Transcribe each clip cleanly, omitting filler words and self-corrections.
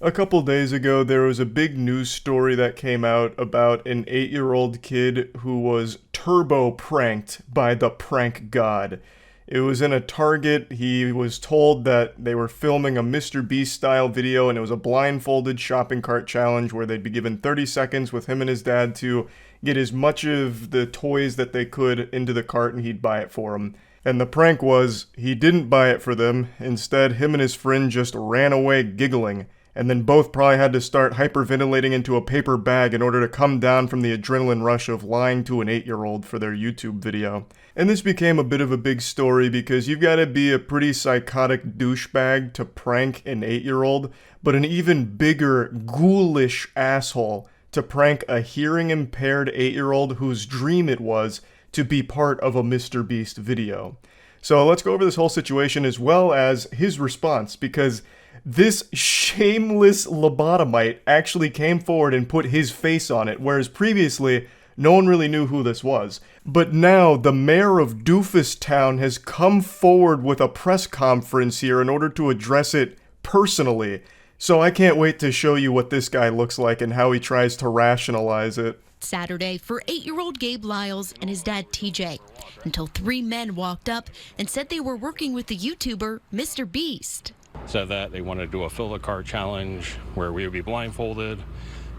A couple days ago, there was a big news story that came out about an 8-year-old kid who was turbo pranked by the prank god. It was in a Target. He was told that they were filming a Mr. Beast style video, and it was a blindfolded shopping cart challenge where they'd be given 30 seconds with him and his dad to get as much of the toys that they could into the cart, and he'd buy it for them. And the prank was, he didn't buy it for them. Instead, him and his friend just ran away giggling, and then both probably had to start hyperventilating into a paper bag in order to come down from the adrenaline rush of lying to an 8-year-old for their YouTube video. And this became a bit of a big story because you've got to be a pretty psychotic douchebag to prank an 8-year-old, but an even bigger, ghoulish asshole to prank a hearing-impaired 8-year-old whose dream it was to be part of a Mr. Beast video. So let's go over this whole situation as well as his response, because this shameless lobotomite actually came forward and put his face on it, whereas previously, no one really knew who this was. But now, the mayor of Doofus Town has come forward with a press conference here in order to address it personally. So I can't wait to show you what this guy looks like and how he tries to rationalize it. Saturday for 8-year-old Gabe Lyles and his dad TJ, until 3 men walked up and said they were working with the YouTuber Mr. Beast. Said that they wanted to do a fill the cart challenge where we would be blindfolded.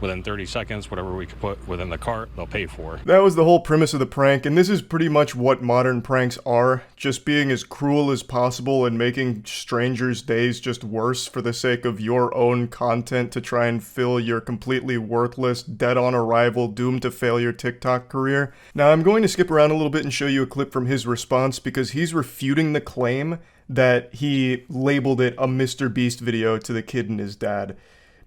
Within 30 seconds, whatever we could put within the cart, they'll pay for. That was the whole premise of the prank, and this is pretty much what modern pranks are. Just being as cruel as possible and making strangers' days just worse for the sake of your own content to try and fill your completely worthless, dead-on-arrival, doomed-to-failure TikTok career. Now, I'm going to skip around a little bit and show you a clip from his response because he's refuting the claim that he labeled it a Mr. Beast video to the kid and his dad.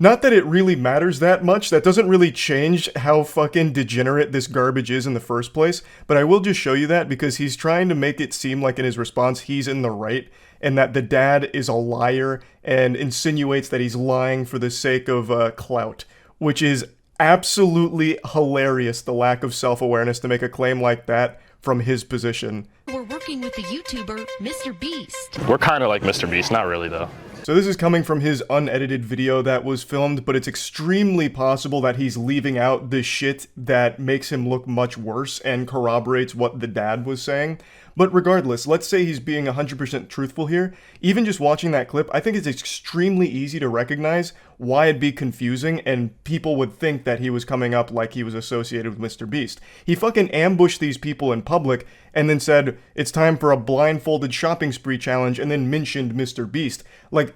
Not that it really matters that much, that doesn't really change how fucking degenerate this garbage is in the first place, but I will just show you that because he's trying to make it seem like in his response he's in the right, and that the dad is a liar, and insinuates that he's lying for the sake of clout, which is absolutely hilarious, the lack of self-awareness to make a claim like that from his position. We're working with the YouTuber Mr. Beast. We're kind of like Mr. Beast, not really though. So this is coming from his unedited video that was filmed, but it's extremely possible that he's leaving out the shit that makes him look much worse and corroborates what the dad was saying. But regardless, let's say he's being 100% truthful here. Even just watching that clip, I think it's extremely easy to recognize why it'd be confusing and people would think that he was coming up like he was associated with Mr. Beast. He fucking ambushed these people in public and then said, it's time for a blindfolded shopping spree challenge, and then mentioned Mr. Beast. Like,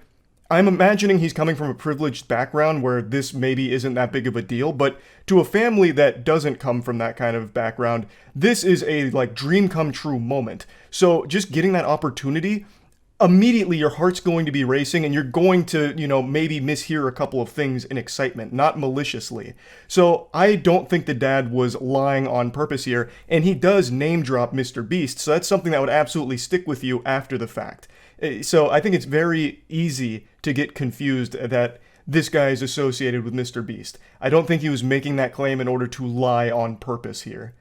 I'm imagining he's coming from a privileged background where this maybe isn't that big of a deal, but to a family that doesn't come from that kind of background, this is a, like, dream come true moment. So just getting that opportunity, immediately your heart's going to be racing and you're going to, maybe mishear a couple of things in excitement, not maliciously. So I don't think the dad was lying on purpose here, and he does name drop Mr. Beast, so that's something that would absolutely stick with you after the fact. So I think it's very easy to get confused that this guy is associated with Mr. Beast. I don't think he was making that claim in order to lie on purpose here.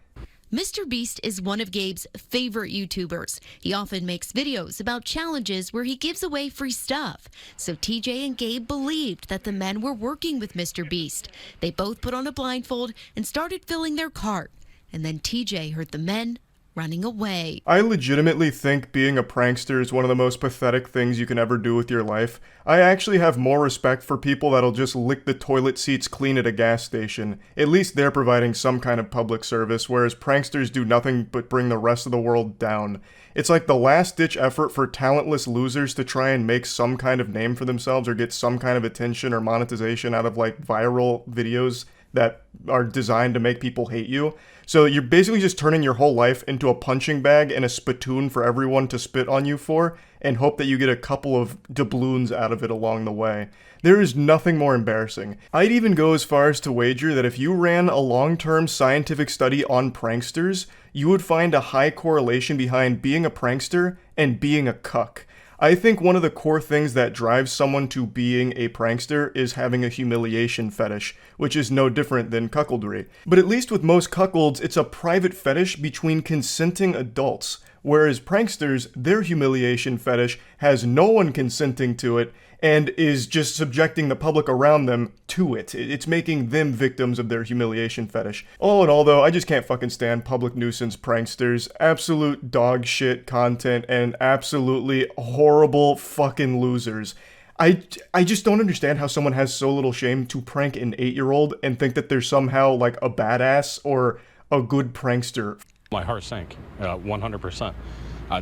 Mr. Beast is one of Gabe's favorite YouTubers. He often makes videos about challenges where he gives away free stuff. So TJ and Gabe believed that the men were working with Mr. Beast. They both put on a blindfold and started filling their cart. And then TJ heard the men running away. I legitimately think being a prankster is one of the most pathetic things you can ever do with your life. I actually have more respect for people that'll just lick the toilet seats clean at a gas station. At least they're providing some kind of public service, whereas pranksters do nothing but bring the rest of the world down. It's like the last-ditch effort for talentless losers to try and make some kind of name for themselves or get some kind of attention or monetization out of, like, viral videos that are designed to make people hate you. So you're basically just turning your whole life into a punching bag and a spittoon for everyone to spit on you for, and hope that you get a couple of doubloons out of it along the way. There is nothing more embarrassing. I'd even go as far as to wager that if you ran a long-term scientific study on pranksters, you would find a high correlation behind being a prankster and being a cuck. I think one of the core things that drives someone to being a prankster is having a humiliation fetish, which is no different than cuckoldry. But at least with most cuckolds, it's a private fetish between consenting adults, whereas pranksters, their humiliation fetish has no one consenting to it, and is just subjecting the public around them to it. It's making them victims of their humiliation fetish. All in all, though, I just can't fucking stand public nuisance pranksters. Absolute dog shit content and absolutely horrible fucking losers. I just don't understand how someone has so little shame to prank an 8-year-old and think that they're somehow like a badass or a good prankster. My heart sank, 100%.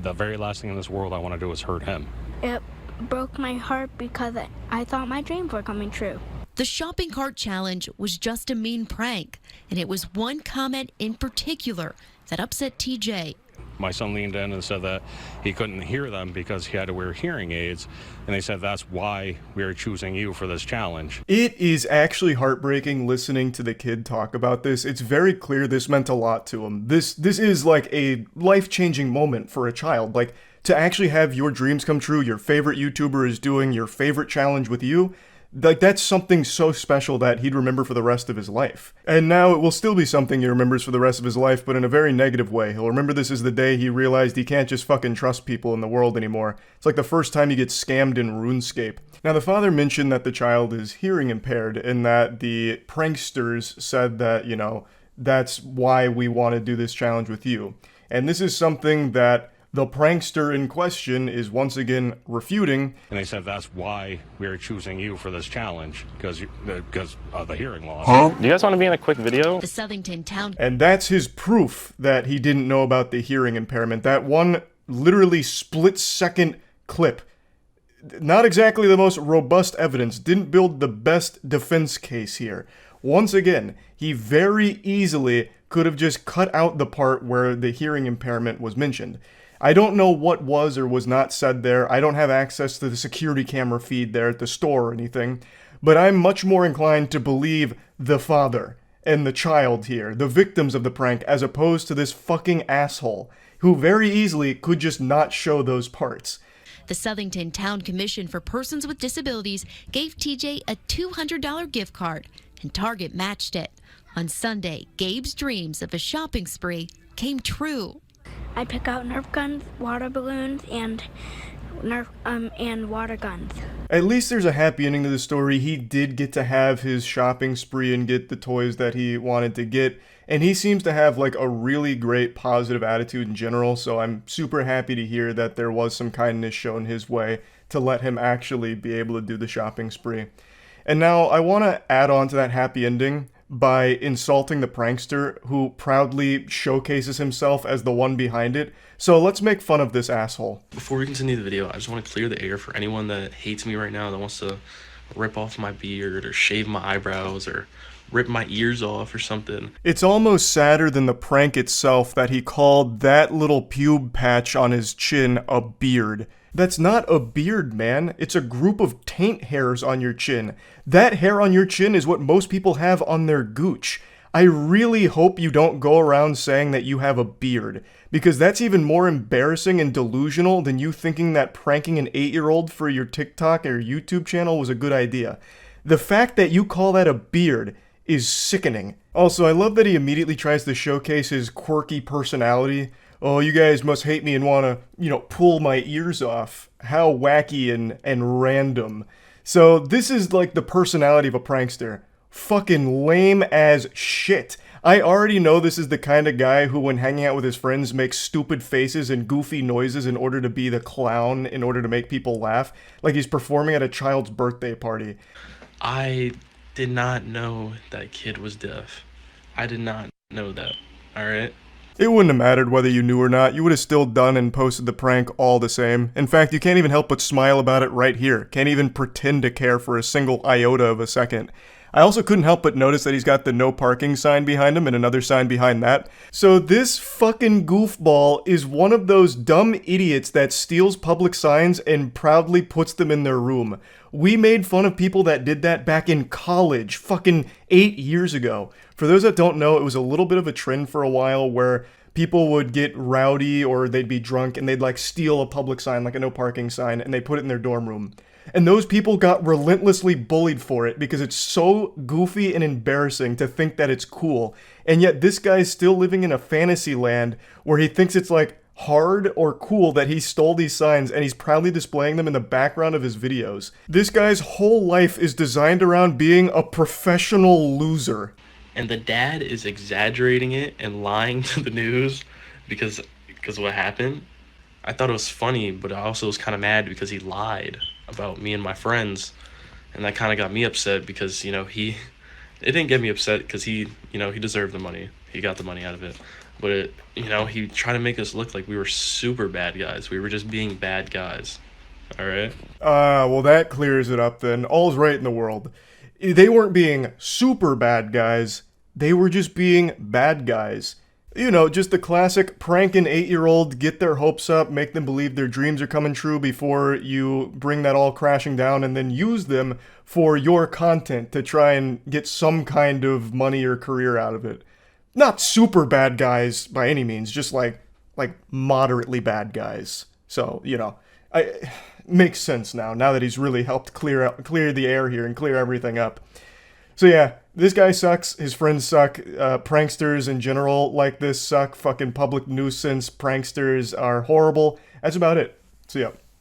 The very last thing in this world I want to do is hurt him. It broke my heart because I thought my dreams were coming true. The shopping cart challenge was just a mean prank, and it was one comment in particular that upset TJ. My son leaned in and said that he couldn't hear them because he had to wear hearing aids, and they said that's why we are choosing you for this challenge. It is actually heartbreaking listening to the kid talk about this. It's very clear this meant a lot to him. This is like a life-changing moment for a child. Like, to actually have your dreams come true, your favorite YouTuber is doing your favorite challenge with you, like, that's something so special that he'd remember for the rest of his life. And now it will still be something he remembers for the rest of his life, but in a very negative way. He'll remember this as the day he realized he can't just fucking trust people in the world anymore. It's like the first time he gets scammed in RuneScape. Now, the father mentioned that the child is hearing impaired and that the pranksters said that, you know, that's why we want to do this challenge with you. And this is something that the prankster in question is once again refuting. And they said that's why we are choosing you for this challenge, because of the hearing loss. Do you guys want to be in a quick video? The Southington town. And that's his proof that he didn't know about the hearing impairment. That one literally split-second clip. Not exactly the most robust evidence. Didn't build the best defense case here. Once again, he very easily could have just cut out the part where the hearing impairment was mentioned. I don't know what was or was not said there. I don't have access to the security camera feed there at the store or anything. But I'm much more inclined to believe the father and the child here, the victims of the prank, as opposed to this fucking asshole, who very easily could just not show those parts. The Southington Town Commission for Persons with Disabilities gave TJ a $200 gift card, and Target matched it. On Sunday, Gabe's dreams of a shopping spree came true. I pick out Nerf guns, water balloons, and water guns. At least there's a happy ending to the story. He did get to have his shopping spree and get the toys that he wanted to get. And he seems to have like a really great positive attitude in general. So I'm super happy to hear that there was some kindness shown his way to let him actually be able to do the shopping spree. And now I want to add on to that happy ending by insulting the prankster who proudly showcases himself as the one behind it. So let's make fun of this asshole. Before we continue the video, I just want to clear the air for anyone that hates me right now, that wants to rip off my beard or shave my eyebrows or rip my ears off or something. It's almost sadder than the prank itself that he called that little pube patch on his chin a beard. That's not a beard, man. It's a group of taint hairs on your chin. That hair on your chin is what most people have on their gooch. I really hope you don't go around saying that you have a beard, because that's even more embarrassing and delusional than you thinking that pranking an 8-year-old for your TikTok or YouTube channel was a good idea. The fact that you call that a beard is sickening. Also, I love that he immediately tries to showcase his quirky personality. Oh, you guys must hate me and want to, pull my ears off. How wacky and random. So this is like the personality of a prankster. Fucking lame as shit. I already know this is the kind of guy who, when hanging out with his friends, makes stupid faces and goofy noises in order to be the clown, in order to make people laugh, like he's performing at a child's birthday party. I did not know that kid was deaf. I did not know that, alright? It wouldn't have mattered whether you knew or not. You would have still done and posted the prank all the same. In fact, you can't even help but smile about it right here. Can't even pretend to care for a single iota of a second. I also couldn't help but notice that he's got the no parking sign behind him and another sign behind that. So this fucking goofball is one of those dumb idiots that steals public signs and proudly puts them in their room. We made fun of people that did that back in college, fucking 8 years ago. For those that don't know, it was a little bit of a trend for a while where people would get rowdy or they'd be drunk and they'd like steal a public sign, like a no parking sign, and they put it in their dorm room. And those people got relentlessly bullied for it because it's so goofy and embarrassing to think that it's cool. And yet this guy's still living in a fantasy land where he thinks it's like hard or cool that he stole these signs and he's proudly displaying them in the background of his videos. This guy's whole life is designed around being a professional loser. And the dad is exaggerating it and lying to the news because what happened. I thought it was funny, but I also was kind of mad because he lied about me and my friends, and that kind of got me upset because, you know, it didn't get me upset because he deserved the money. He got the money out of it. But, he tried to make us look like we were super bad guys. We were just being bad guys. All right? Well, that clears it up then. All's right in the world. They weren't being super bad guys. They were just being bad guys. You know, just the classic prank an 8-year-old, get their hopes up, make them believe their dreams are coming true before you bring that all crashing down and then use them for your content to try and get some kind of money or career out of it. Not super bad guys by any means, just like moderately bad guys. So, makes sense now that he's really helped clear the air here and clear everything up. So yeah, this guy sucks, his friends suck, pranksters in general like this suck, fucking public nuisance pranksters are horrible. That's about it. So yeah.